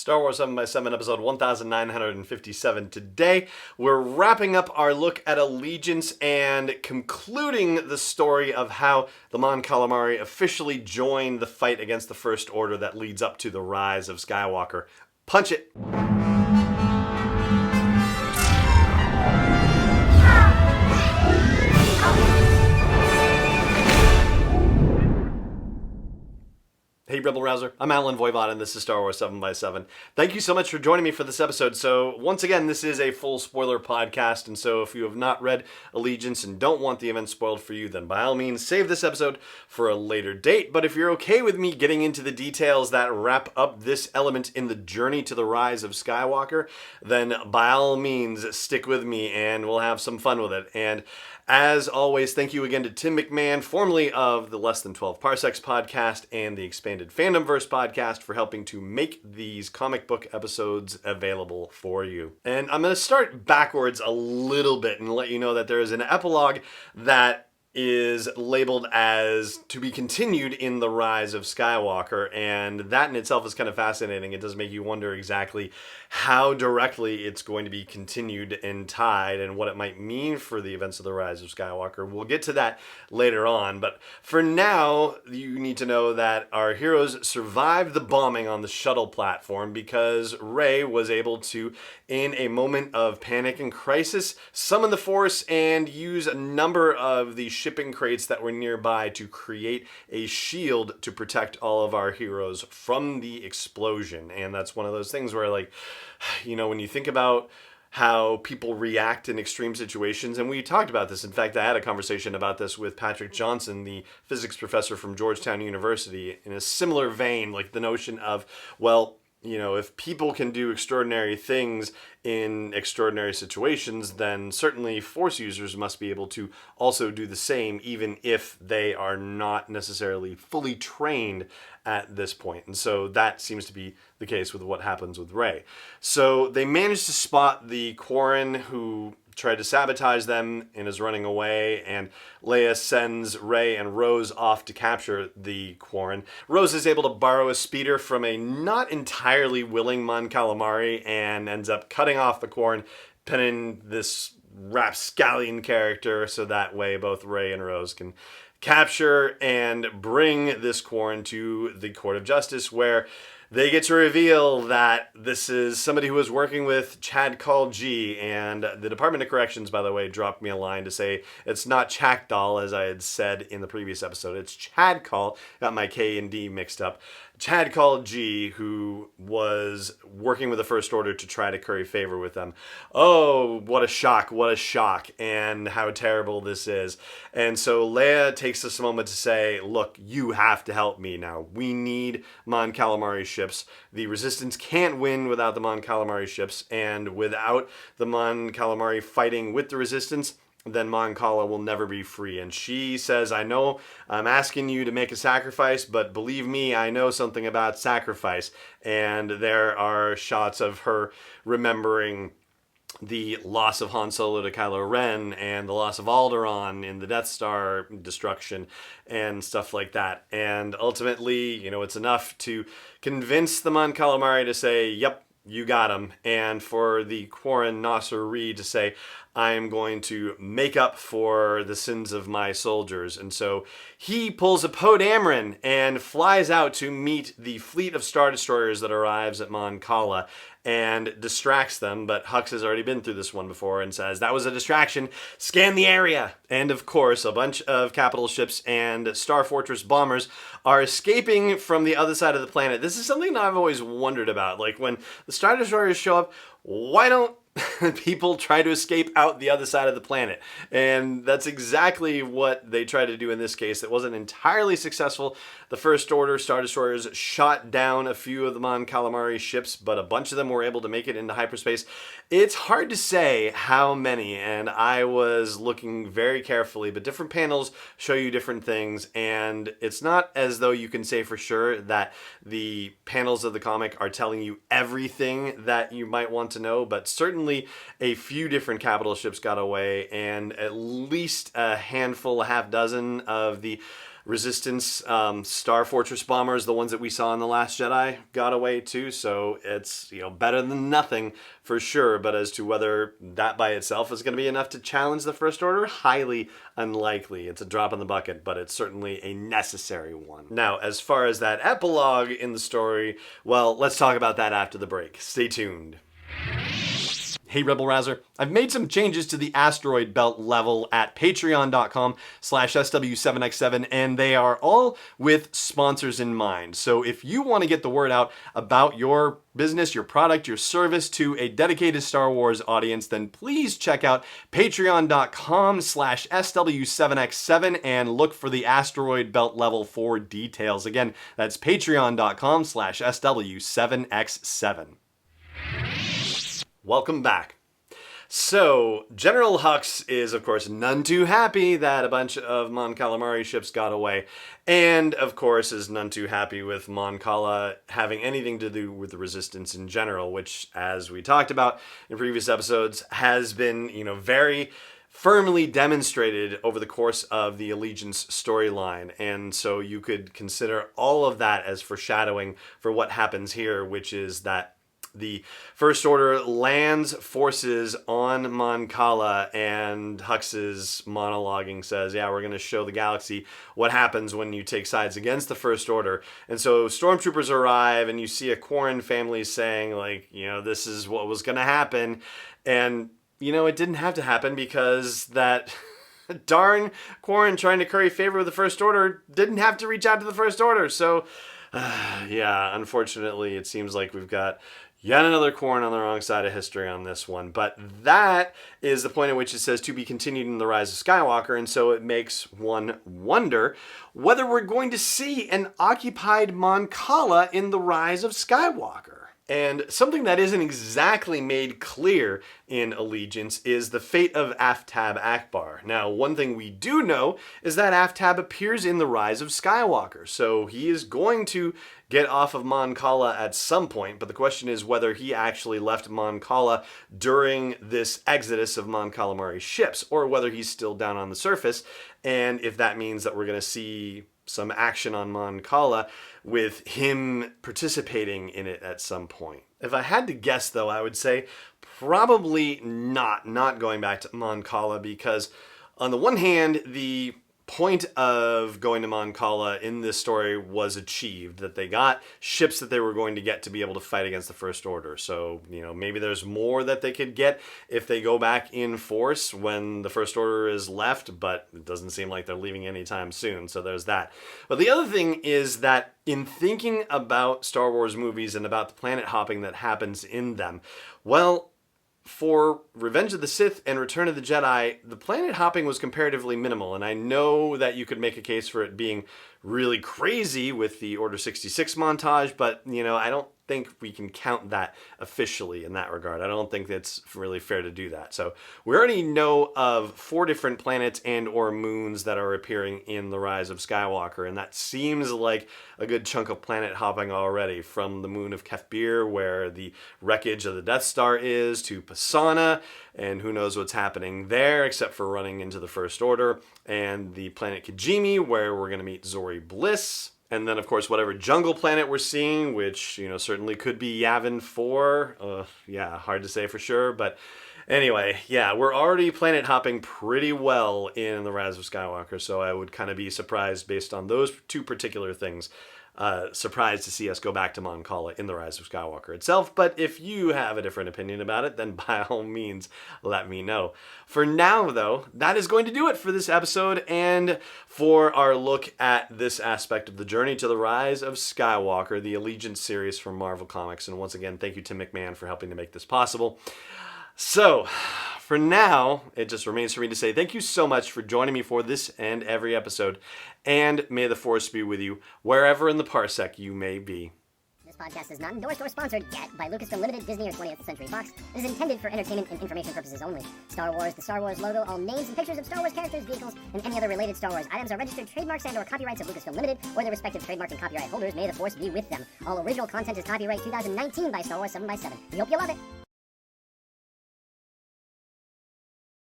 Star Wars 7x7, episode 1957. Today, we're wrapping up our look at Allegiance and concluding the story of how the Mon Calamari officially joined the fight against the First Order that leads up to the Rise of Skywalker. Punch it! Hey Rebel Rouser, I'm Alan Voivod and this is Star Wars 7x7. Thank you so much for joining me for this episode. So once again, this is a full spoiler podcast, and so if you have not read Allegiance and don't want the event spoiled for you, then by all means save this episode for a later date. But if you're okay with me getting into the details that wrap up this element in the journey to the Rise of Skywalker, then by all means stick with me and we'll have some fun with it. And as always, thank you again to Tim McMahon, formerly of the Less Than 12 Parsecs podcast and the Expanded Fandomverse podcast, for helping to make these comic book episodes available for you. And I'm going to start backwards a little bit and let you know that there is an epilogue that is labeled as to be continued in the Rise of Skywalker, and that in itself is kind of fascinating. It does make you wonder exactly how directly it's going to be continued and tied and what it might mean for the events of the Rise of Skywalker. We'll get to that later on, but for now, you need to know that our heroes survived the bombing on the shuttle platform because Rey was able to, in a moment of panic and crisis, summon the Force and use a number of the shipping crates that were nearby to create a shield to protect all of our heroes from the explosion. And that's one of those things where, like, you know, when you think about how people react in extreme situations, and we talked about this. In fact, I had a conversation about this with Pamela Johnson, the physics professor from Georgetown University, in a similar vein, like the notion of, well, you know, if people can do extraordinary things in extraordinary situations, then certainly Force users must be able to also do the same, even if they are not necessarily fully trained at this point. And so that seems to be the case with what happens with Rey. So they managed to spot the Quarren who tried to sabotage them and is running away, and Leia sends Rey and Rose off to capture the Quarren. Rose is able to borrow a speeder from a not entirely willing Mon Calamari and ends up cutting off the Quarren, pinning this rapscallion character so that way both Rey and Rose can capture and bring this Quarren to the Court of Justice, where they get to reveal that this is somebody who was working with Chad Call G, and the Department of Corrections, by the way, dropped me a line to say it's not Chakdal, as I had said in the previous episode. It's Chad Call. Got my K and D mixed up. Chad Call G, who was working with the First Order to try to curry favor with them. Oh, what a shock, and how terrible this is. And so Leia takes this moment to say, look, you have to help me now. We need Mon Calamari ships. The Resistance can't win without the Mon Calamari ships, and without the Mon Calamari fighting with the Resistance, then Mon Cala will never be free. And she says, I know I'm asking you to make a sacrifice, but believe me, I know something about sacrifice. And there are shots of her remembering the loss of Han Solo to Kylo Ren and the loss of Alderaan in the Death Star destruction and stuff like that. And ultimately, you know, it's enough to convince the Mon Calamari to say, yep, you got him. And for the Quarren Nasser Reed to say, I am going to make up for the sins of my soldiers. And so he pulls a Poe Dameron and flies out to meet the fleet of Star Destroyers that arrives at Mon Cala and distracts them. But Hux has already been through this one before and says, that was a distraction, scan the area. And of course, a bunch of capital ships and Star Fortress bombers are escaping from the other side of the planet. This is something that I've always wondered about. Like, when the Star Destroyers show up, why don't people try to escape out the other side of the planet? And that's exactly what they tried to do in this case. It wasn't entirely successful. The First Order Star Destroyers shot down a few of the Mon Calamari ships, but a bunch of them were able to make it into hyperspace. It's hard to say how many, and I was looking very carefully, but different panels show you different things, and it's not as though you can say for sure that the panels of the comic are telling you everything that you might want to know, but certainly a few different capital ships got away, and at least a handful, a half dozen of the Resistance Star Fortress bombers, the ones that we saw in The Last Jedi, got away too. So it's, better than nothing for sure. But as to whether that by itself is going to be enough to challenge the First Order, highly unlikely. It's a drop in the bucket, but it's certainly a necessary one. Now, as far as that epilogue in the story, well, let's talk about that after the break. Stay tuned. Hey Rebel Rouser, I've made some changes to the asteroid belt level at patreon.com/SW7X7, and they are all with sponsors in mind. So if you want to get the word out about your business, your product, your service to a dedicated Star Wars audience, then please check out patreon.com/SW7X7 and look for the asteroid belt level for details. Again, that's patreon.com/SW7X7. Welcome back. So, General Hux is, of course, none too happy that a bunch of Mon Calamari ships got away, and, of course, is none too happy with Mon Cala having anything to do with the Resistance in general, which, as we talked about in previous episodes, has been, very firmly demonstrated over the course of the Allegiance storyline. And so you could consider all of that as foreshadowing for what happens here, which is that the First Order lands forces on Mon Cala, and Hux's monologuing says, yeah, we're going to show the galaxy what happens when you take sides against the First Order. And so stormtroopers arrive, and you see a Quarren family saying, this is what was going to happen. And, it didn't have to happen because that darn Quarren trying to curry favor with the First Order didn't have to reach out to the First Order. So, unfortunately, it seems like we've got yet another Quarren on the wrong side of history on this one. But that is the point at which it says to be continued in the Rise of Skywalker, and so it makes one wonder whether we're going to see an occupied Mon Cala in the Rise of Skywalker. And something that isn't exactly made clear in Allegiance is the fate of Aftab Akbar. Now, one thing we do know is that Aftab appears in the Rise of Skywalker, so he is going to get off of Mon Cala at some point, but the question is whether he actually left Mon Cala during this exodus of Mon Calamari ships, or whether he's still down on the surface, and if that means that we're going to see some action on Mon Cala with him participating in it at some point. If I had to guess, though, I would say probably not going back to Mon Cala, because on the one hand, the point of going to Mon Cala in this story was achieved, that they got ships that they were going to get to be able to fight against the First Order. So, maybe there's more that they could get if they go back in force when the First Order is left, but it doesn't seem like they're leaving anytime soon, so there's that. But the other thing is that in thinking about Star Wars movies and about the planet hopping that happens in them, well, for Revenge of the Sith and Return of the Jedi, the planet hopping was comparatively minimal, and I know that you could make a case for it being really crazy with the Order 66 montage, but, I don't think we can count that officially in that regard. I don't think it's really fair to do that. So we already know of 4 different planets and or moons that are appearing in the Rise of Skywalker, and that seems like a good chunk of planet hopping already, from the moon of Kefbir, where the wreckage of the Death Star is, to Pasana, and who knows what's happening there except for running into the First Order, and the planet Kijimi, where we're going to meet Zori Bliss. And then, of course, whatever jungle planet we're seeing, which, certainly could be Yavin 4. Hard to say for sure. But anyway, we're already planet hopping pretty well in the Rise of Skywalker. So I would kind of be surprised based on those 2 particular things. Surprised to see us go back to Mon Cala in the Rise of Skywalker itself, but if you have a different opinion about it, then by all means, let me know. For now, though, that is going to do it for this episode and for our look at this aspect of the journey to the Rise of Skywalker, the Allegiance series from Marvel Comics. And once again, thank you to McMahon for helping to make this possible. So, for now, it just remains for me to say thank you so much for joining me for this and every episode, and may the Force be with you wherever in the parsec you may be. This podcast is not endorsed or sponsored yet by Lucasfilm Limited, Disney, or 20th Century Fox. It is intended for entertainment and information purposes only. Star Wars, the Star Wars logo, all names and pictures of Star Wars characters, vehicles, and any other related Star Wars items are registered trademarks and or copyrights of Lucasfilm Limited or their respective trademark and copyright holders. May the Force be with them. All original content is copyright 2019 by Star Wars 7x7. We hope you love it.